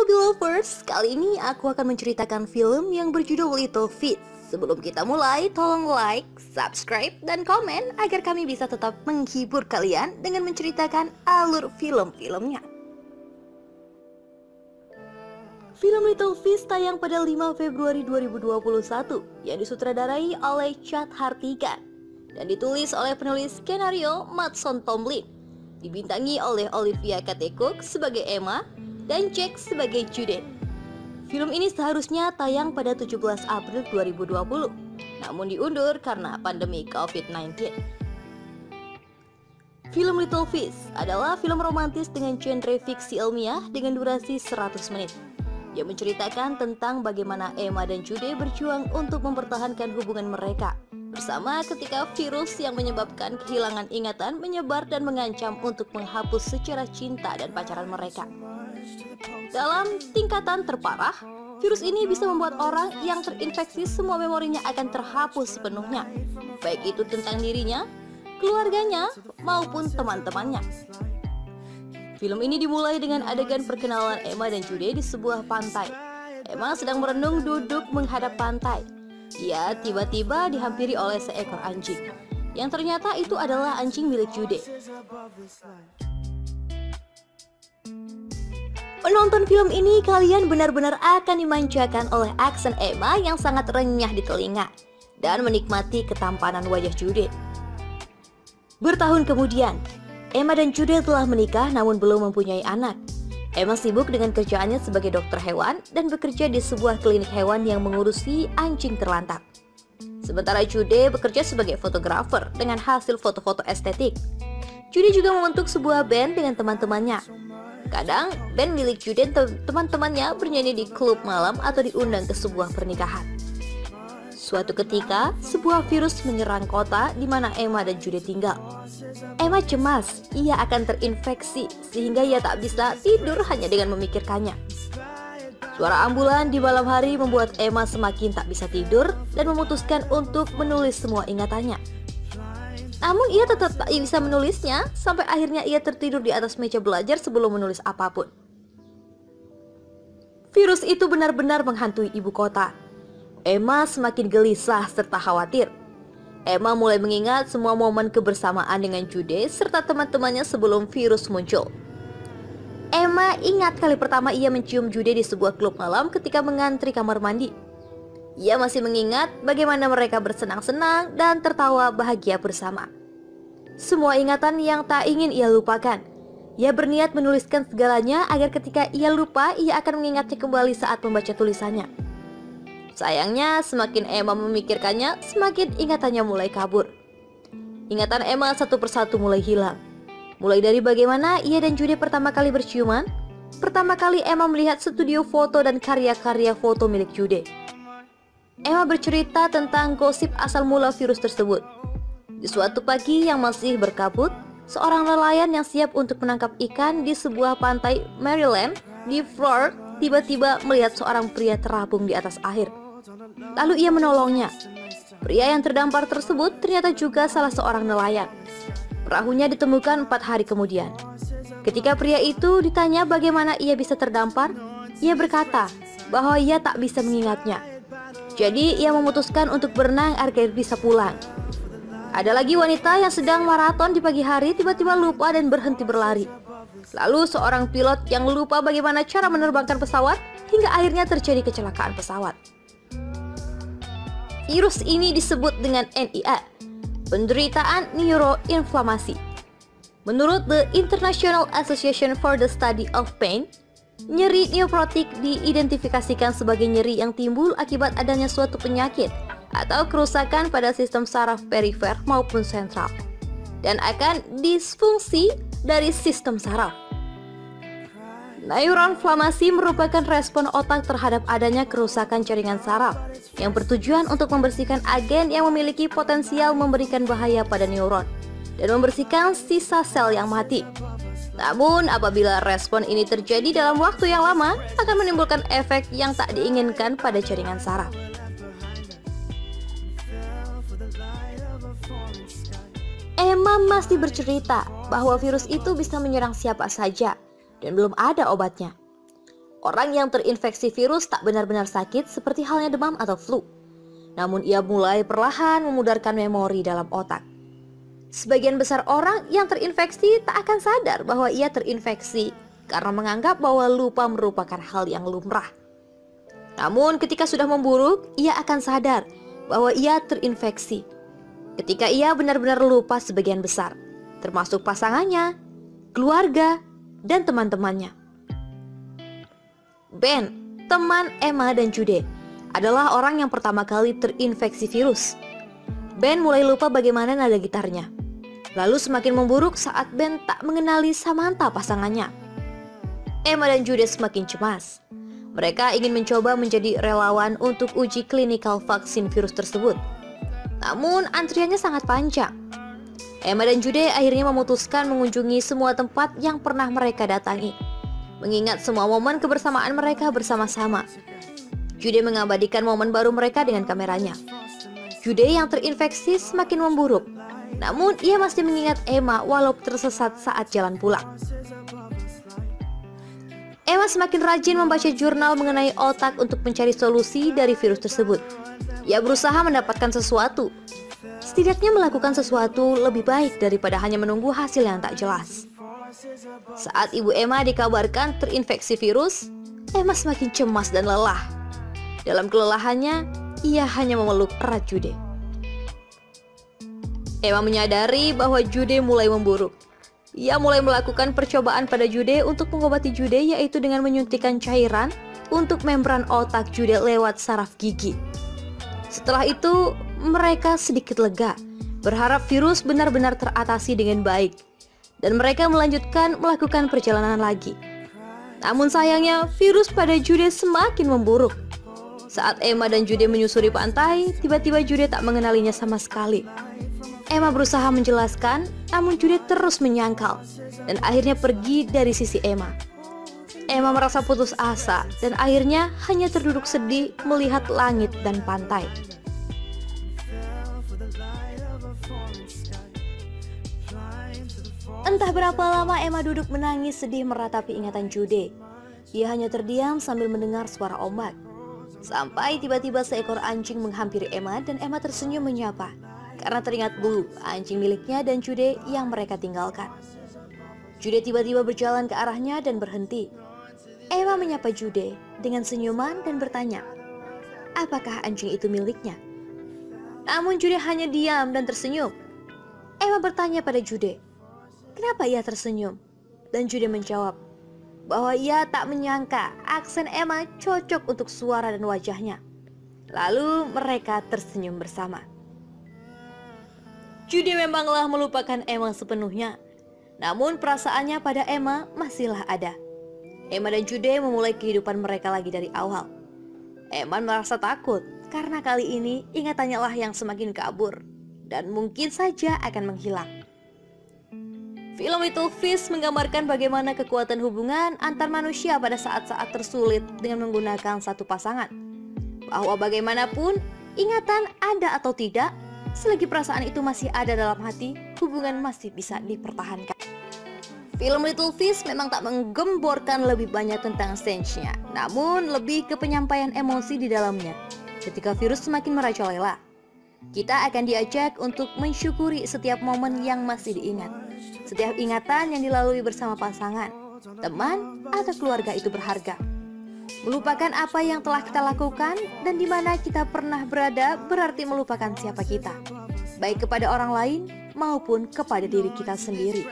movie lovers, kali ini aku akan menceritakan film yang berjudul Little Feet. Sebelum kita mulai, tolong like, subscribe, dan komen agar kami bisa tetap menghibur kalian dengan menceritakan alur film-filmnya. Film Little Feet tayang pada 5 Februari 2021 yang disutradarai oleh Chad Hartigan dan ditulis oleh penulis skenario Mattson Tomlin. Dibintangi oleh Olivia Cate-Cook sebagai Emma dan Jack sebagai Judith. Film ini seharusnya tayang pada 17 April 2020, namun diundur karena pandemi COVID-19. Film Little Feet adalah film romantis dengan genre fiksi ilmiah dengan durasi 100 menit. Yang menceritakan tentang bagaimana Emma dan Jude berjuang untuk mempertahankan hubungan mereka bersama ketika virus yang menyebabkan kehilangan ingatan menyebar dan mengancam untuk menghapus sejarah cinta dan pacaran mereka. Dalam tingkatan terparah, virus ini bisa membuat orang yang terinfeksi semua memorinya akan terhapus sepenuhnya, baik itu tentang dirinya, keluarganya, maupun teman-temannya. Film ini dimulai dengan adegan perkenalan Emma dan Jude di sebuah pantai. Emma sedang merenung duduk menghadap pantai. Dia tiba-tiba dihampiri oleh seekor anjing, yang ternyata itu adalah anjing milik Jude. Menonton film ini, kalian benar-benar akan dimanjakan oleh aksen Emma yang sangat renyah di telinga dan menikmati ketampanan wajah Jude. Bertahun kemudian, Emma dan Jude telah menikah namun belum mempunyai anak. Emma sibuk dengan kerjaannya sebagai dokter hewan dan bekerja di sebuah klinik hewan yang mengurusi anjing terlantar. Sementara Jude bekerja sebagai fotografer dengan hasil foto-foto estetik. Jude juga membentuk sebuah band dengan teman-temannya. Kadang, band milik Jude dan teman-temannya bernyanyi di klub malam atau diundang ke sebuah pernikahan. Suatu ketika, sebuah virus menyerang kota di mana Emma dan Jude tinggal. Emma cemas, ia akan terinfeksi sehingga ia tak bisa tidur hanya dengan memikirkannya. Suara ambulan di malam hari membuat Emma semakin tak bisa tidur dan memutuskan untuk menulis semua ingatannya. Namun ia tetap tak bisa menulisnya sampai akhirnya ia tertidur di atas meja belajar sebelum menulis apapun. Virus itu benar-benar menghantui ibu kota. Emma semakin gelisah serta khawatir. Emma mulai mengingat semua momen kebersamaan dengan Jude serta teman-temannya sebelum virus muncul. Emma ingat kali pertama ia mencium Jude di sebuah klub malam ketika mengantri kamar mandi. Ia masih mengingat bagaimana mereka bersenang-senang dan tertawa bahagia bersama. Semua ingatan yang tak ingin ia lupakan. Ia berniat menuliskan segalanya agar ketika ia lupa, ia akan mengingatnya kembali saat membaca tulisannya. Sayangnya, semakin Emma memikirkannya, semakin ingatannya mulai kabur. Ingatan Emma satu persatu mulai hilang. Mulai dari bagaimana ia dan Jude pertama kali berciuman, pertama kali Emma melihat studio foto dan karya-karya foto milik Jude. Emma bercerita tentang gosip asal mula virus tersebut. Di suatu pagi yang masih berkabut, seorang nelayan yang siap untuk menangkap ikan di sebuah pantai Maryland di Florida tiba-tiba melihat seorang pria terapung di atas air. Lalu ia menolongnya. Pria yang terdampar tersebut ternyata juga salah seorang nelayan. Perahunya ditemukan 4 hari kemudian. Ketika pria itu ditanya bagaimana ia bisa terdampar, ia berkata bahwa ia tak bisa mengingatnya. Jadi ia memutuskan untuk berenang agar bisa pulang. Ada lagi wanita yang sedang maraton di pagi hari tiba-tiba lupa dan berhenti berlari. Lalu seorang pilot yang lupa bagaimana cara menerbangkan pesawat hingga akhirnya terjadi kecelakaan pesawat. Virus ini disebut dengan NIA, penderitaan neuroinflamasi. Menurut the International Association for the Study of Pain, nyeri neurotik diidentifikasikan sebagai nyeri yang timbul akibat adanya suatu penyakit atau kerusakan pada sistem saraf perifer maupun sentral dan akan disfungsi dari sistem saraf. Neuroinflamasi merupakan respon otak terhadap adanya kerusakan jaringan saraf yang bertujuan untuk membersihkan agen yang memiliki potensial memberikan bahaya pada neuron dan membersihkan sisa sel yang mati. Namun, apabila respon ini terjadi dalam waktu yang lama, akan menimbulkan efek yang tak diinginkan pada jaringan saraf. Emma masih bercerita bahwa virus itu bisa menyerang siapa saja dan belum ada obatnya. Orang yang terinfeksi virus tak benar-benar sakit seperti halnya demam atau flu. Namun ia mulai perlahan memudarkan memori dalam otak. Sebagian besar orang yang terinfeksi tak akan sadar bahwa ia terinfeksi karena menganggap bahwa lupa merupakan hal yang lumrah. Namun ketika sudah memburuk, ia akan sadar bahwa ia terinfeksi. Ketika ia benar-benar lupa sebagian besar, termasuk pasangannya, keluarga, dan teman-temannya. Ben, teman Emma dan Jude, adalah orang yang pertama kali terinfeksi virus. Ben mulai lupa bagaimana nada gitarnya. Lalu semakin memburuk saat Ben tak mengenali Samantha pasangannya. Emma dan Jude semakin cemas. Mereka ingin mencoba menjadi relawan untuk uji klinikal vaksin virus tersebut. Namun antriannya sangat panjang. Emma dan Jude akhirnya memutuskan mengunjungi semua tempat yang pernah mereka datangi, mengingat semua momen kebersamaan mereka bersama-sama. Jude mengabadikan momen baru mereka dengan kameranya. Jude yang terinfeksi semakin memburuk, namun ia masih mengingat Emma walau tersesat saat jalan pulang. Emma semakin rajin membaca jurnal mengenai otak untuk mencari solusi dari virus tersebut. Ia berusaha mendapatkan sesuatu, setidaknya melakukan sesuatu lebih baik daripada hanya menunggu hasil yang tak jelas. Saat ibu Emma dikabarkan terinfeksi virus, Emma semakin cemas dan lelah. Dalam kelelahannya, ia hanya memeluk erat Jude. Emma menyadari bahwa Jude mulai memburuk. Ia mulai melakukan percobaan pada Jude untuk mengobati Jude, yaitu dengan menyuntikkan cairan untuk membran otak Jude lewat saraf gigi. Setelah itu, mereka sedikit lega, berharap virus benar-benar teratasi dengan baik. Dan mereka melanjutkan melakukan perjalanan lagi. Namun sayangnya virus pada Jude semakin memburuk. Saat Emma dan Jude menyusuri pantai, tiba-tiba Jude tak mengenalinya sama sekali. Emma berusaha menjelaskan, namun Jude terus menyangkal dan akhirnya pergi dari sisi Emma. Emma merasa putus asa dan akhirnya hanya terduduk sedih melihat langit dan pantai. Entah berapa lama Emma duduk menangis sedih meratapi ingatan Jude. Ia hanya terdiam sambil mendengar suara ombak. Sampai tiba-tiba seekor anjing menghampiri Emma dan Emma tersenyum menyapa karena teringat Blue, anjing miliknya dan Jude yang mereka tinggalkan. Jude tiba-tiba berjalan ke arahnya dan berhenti. Emma menyapa Jude dengan senyuman dan bertanya, apakah anjing itu miliknya? Namun Jude hanya diam dan tersenyum. Emma bertanya pada Jude, kenapa ia tersenyum? Dan Jude menjawab bahwa ia tak menyangka aksen Emma cocok untuk suara dan wajahnya. Lalu mereka tersenyum bersama. Jude memanglah melupakan Emma sepenuhnya, namun perasaannya pada Emma masihlah ada. Emma dan Jude memulai kehidupan mereka lagi dari awal. Emma merasa takut karena kali ini ingatannya lah yang semakin kabur dan mungkin saja akan menghilang. Film Little Fish menggambarkan bagaimana kekuatan hubungan antar manusia pada saat-saat tersulit dengan menggunakan satu pasangan. Bahwa bagaimanapun, ingatan ada atau tidak, selagi perasaan itu masih ada dalam hati, hubungan masih bisa dipertahankan. Film Little Fish memang tak menggemborkan lebih banyak tentang stage-nya, namun lebih ke penyampaian emosi di dalamnya. Ketika virus semakin merajalela, kita akan diajak untuk mensyukuri setiap momen yang masih diingat. Setiap ingatan yang dilalui bersama pasangan, teman, atau keluarga itu berharga. Melupakan apa yang telah kita lakukan dan di mana kita pernah berada berarti melupakan siapa kita, baik kepada orang lain maupun kepada diri kita sendiri.